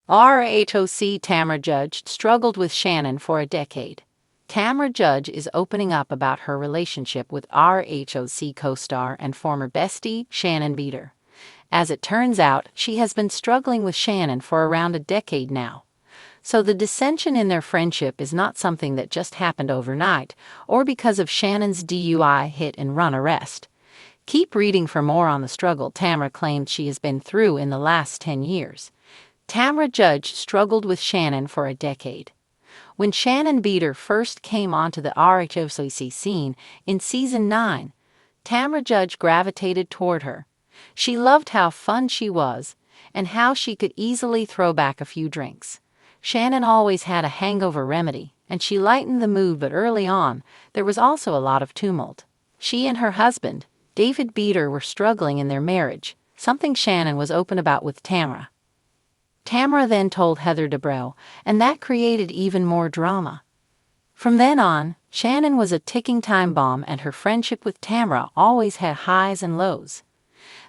RHOC Tamra Judge struggled with Shannon for a decade. Tamra Judge is opening up about her relationship with RHOC co-star and former bestie Shannon Beater. As it turns out, she has been struggling with Shannon for around a decade now. So the dissension in their friendship is not something that just happened overnight or because of Shannon's DUI hit-and-run arrest. Keep reading for more on the struggle Tamra claimed she has been through in the last 10 years. Tamra Judge struggled with Shannon for a decade. When Shannon Beater first came onto the RHOC scene in Season 9, Tamra Judge gravitated toward her. She loved how fun she was and how she could easily throw back a few drinks. Shannon always had a hangover remedy, and she lightened the mood, but early on, there was also a lot of tumult. She and her husband, David Beater, were struggling in their marriage, something Shannon was open about with Tamra. Tamra then told Heather Dubrow, and that created even more drama. From then on, Shannon was a ticking time bomb, and her friendship with Tamra always had highs and lows.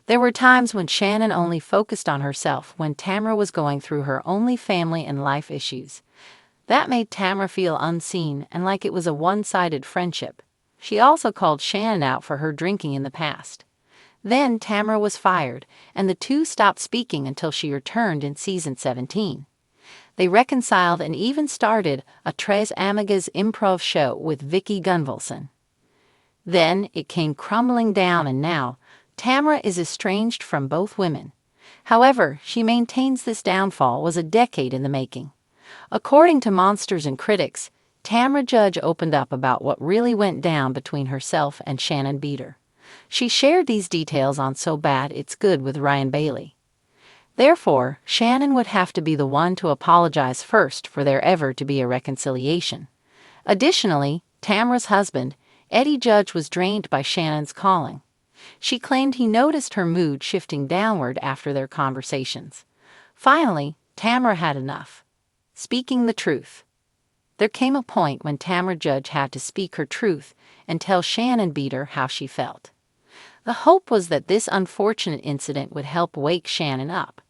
There were times when Shannon only focused on herself when Tamra was going through her own family and life issues. That made Tamra feel unseen and like it was a one-sided friendship. She also called Shannon out for her drinking in the past. Then Tamra was fired, and the two stopped speaking until she returned in Season 17. They reconciled and even started a Tres Amigas improv show with Vicky Gunvalson. Then it came crumbling down, and now Tamra is estranged from both women. However, she maintains this downfall was a decade in the making. According to Monsters and Critics, Tamra Judge opened up about what really went down between herself and Shannon Beater. She shared these details on So Bad It's Good with Ryan Bailey. Therefore, Shannon would have to be the one to apologize first for there ever to be a reconciliation. Additionally, Tamra's husband, Eddie Judge, was drained by Shannon's calling. She claimed he noticed her mood shifting downward after their conversations. Finally, Tamra had enough. Speaking the truth. There came a point when Tamra Judge had to speak her truth and tell Shannon Beater how she felt. The hope was that this unfortunate incident would help wake Shannon up.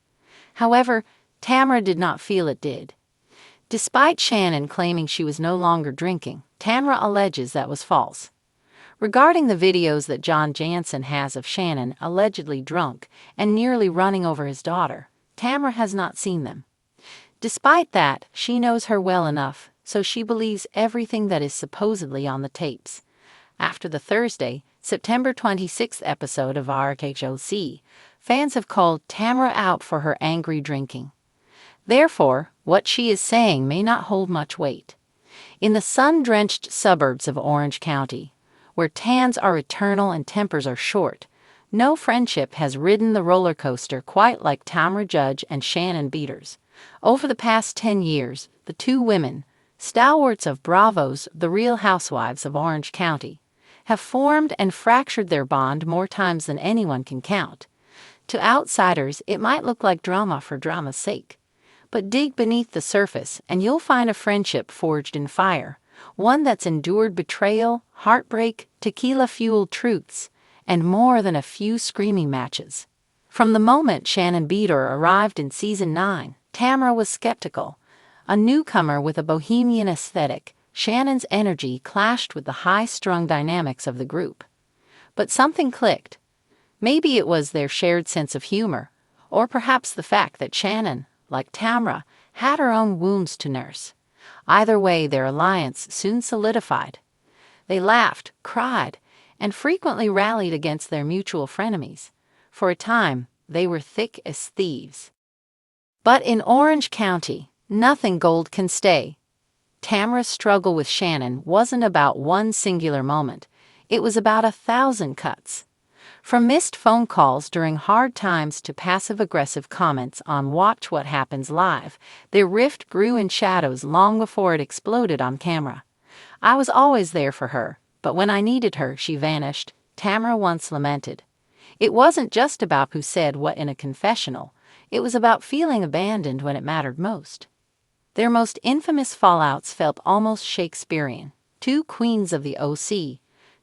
However, Tamra did not feel it did. Despite Shannon claiming she was no longer drinking, Tamra alleges that was false. Regarding the videos that John Jansen has of Shannon allegedly drunk and nearly running over his daughter, Tamra has not seen them. Despite that, she knows her well enough, so she believes everything that is supposedly on the tapes. After the Thursday, September 26th episode of RHOC, fans have called Tamra out for her angry drinking. Therefore, what she is saying may not hold much weight. In the sun-drenched suburbs of Orange County, where tans are eternal and tempers are short, no friendship has ridden the roller coaster quite like Tamra Judge and Shannon Beater's. Over the past 10 years, the two women, stalwarts of Bravo's The Real Housewives of Orange County, have formed and fractured their bond more times than anyone can count. To outsiders, it might look like drama for drama's sake. But dig beneath the surface and you'll find a friendship forged in fire, one that's endured betrayal, heartbreak, tequila-fueled truths, and more than a few screaming matches. From the moment Shannon Beater arrived in Season 9, Tamra was skeptical. A newcomer with a bohemian aesthetic, Shannon's energy clashed with the high-strung dynamics of the group. But something clicked. Maybe it was their shared sense of humor, or perhaps the fact that Shannon, like Tamra, had her own wounds to nurse. Either way, their alliance soon solidified. They laughed, cried, and frequently rallied against their mutual frenemies. For a time, they were thick as thieves. But in Orange County, nothing gold can stay. Tamra's struggle with Shannon wasn't about one singular moment. It was about 1,000 cuts. From missed phone calls during hard times to passive-aggressive comments on Watch What Happens Live, their rift grew in shadows long before it exploded on camera. I was always there for her, but when I needed her, she vanished, Tamra once lamented. It wasn't just about who said what in a confessional. It was about feeling abandoned when it mattered most. Their most infamous fallouts felt almost Shakespearean. Two queens of the OC,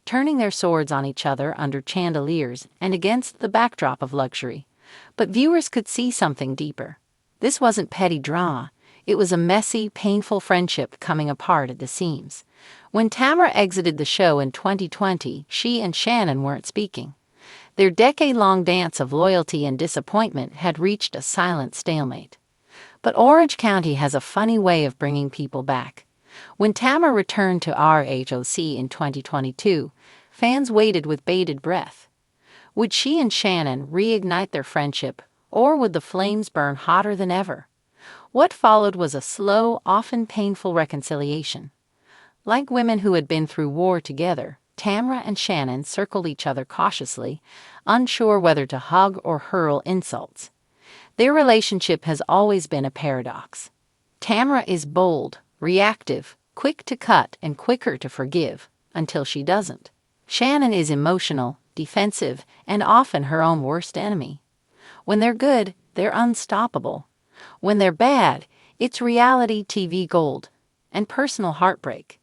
turning their swords on each other under chandeliers and against the backdrop of luxury. But viewers could see something deeper. This wasn't petty drama. It was a messy, painful friendship coming apart at the seams. When Tamra exited the show in 2020, she and Shannon weren't speaking. Their decade-long dance of loyalty and disappointment had reached a silent stalemate. But Orange County has a funny way of bringing people back. When Tamra returned to RHOC in 2022, fans waited with bated breath. Would she and Shannon reignite their friendship, or would the flames burn hotter than ever? What followed was a slow, often painful reconciliation. Like women who had been through war together, Tamra and Shannon circled each other cautiously, unsure whether to hug or hurl insults. Their relationship has always been a paradox. Tamra is bold, reactive, quick to cut and quicker to forgive, until she doesn't. Shannon is emotional, defensive, and often her own worst enemy. When they're good, they're unstoppable. When they're bad, it's reality TV gold and personal heartbreak.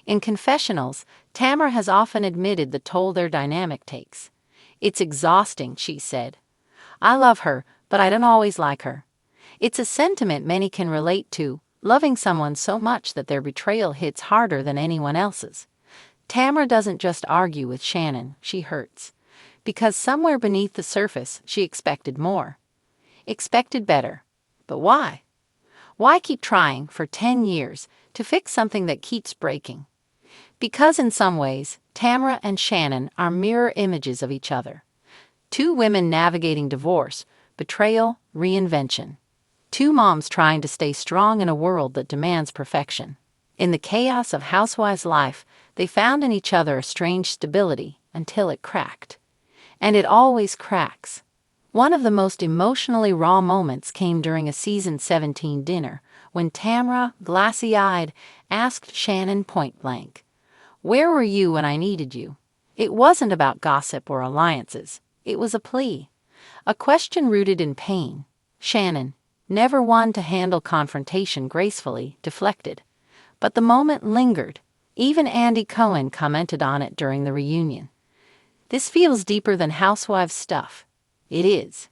In confessionals, Tamra has often admitted the toll their dynamic takes. "It's exhausting," she said. "I love her, but I don't always like her." It's a sentiment many can relate to, loving someone so much that their betrayal hits harder than anyone else's. Tamra doesn't just argue with Shannon, she hurts. Because somewhere beneath the surface, she expected more. Expected better. But why? Why keep trying for 10 years to fix something that keeps breaking? Because in some ways, Tamra and Shannon are mirror images of each other. Two women navigating divorce, betrayal, reinvention. Two moms trying to stay strong in a world that demands perfection. In the chaos of Housewives' life, they found in each other a strange stability until it cracked. And it always cracks. One of the most emotionally raw moments came during a season 17 dinner when Tamra, glassy-eyed, asked Shannon point-blank, "Where were you when I needed you?" It wasn't about gossip or alliances. It was a plea. A question rooted in pain. Shannon, never one to handle confrontation gracefully, deflected. But the moment lingered. Even Andy Cohen commented on it during the reunion. "This feels deeper than Housewives stuff." It is.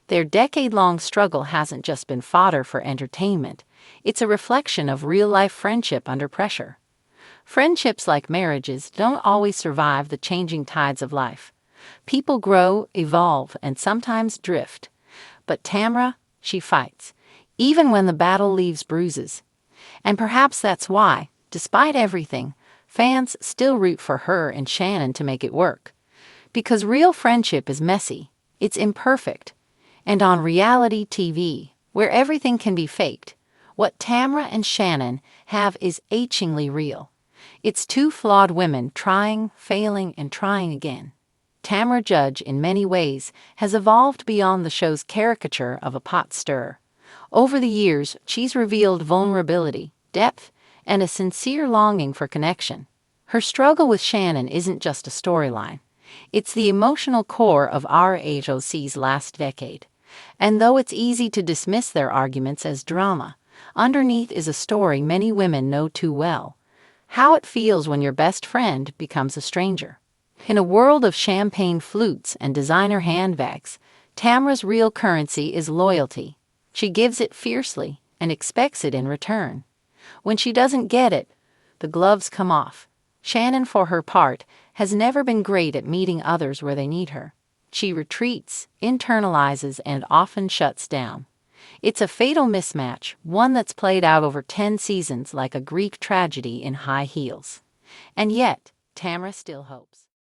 Their decade-long struggle hasn't just been fodder for entertainment. It's a reflection of real-life friendship under pressure. Friendships, like marriages, don't always survive the changing tides of life. People grow, evolve, and sometimes drift. But Tamra, she fights, even when the battle leaves bruises. And perhaps that's why, despite everything, fans still root for her and Shannon to make it work. Because real friendship is messy, it's imperfect. And on reality TV, where everything can be faked, what Tamra and Shannon have is achingly real. It's two flawed women trying, failing, and trying again. Tamra Judge, in many ways, has evolved beyond the show's caricature of a pot stirrer. Over the years, she's revealed vulnerability, depth, and a sincere longing for connection. Her struggle with Shannon isn't just a storyline. It's the emotional core of RHOC's last decade. And though it's easy to dismiss their arguments as drama, underneath is a story many women know too well. How it feels when your best friend becomes a stranger. In a world of champagne flutes and designer handbags, Tamra's real currency is loyalty. She gives it fiercely and expects it in return. When she doesn't get it, the gloves come off. Shannon, for her part, has never been great at meeting others where they need her. She retreats, internalizes, and often shuts down. It's a fatal mismatch, one that's played out over 10 seasons like a Greek tragedy in high heels. And yet, Tamra still hopes.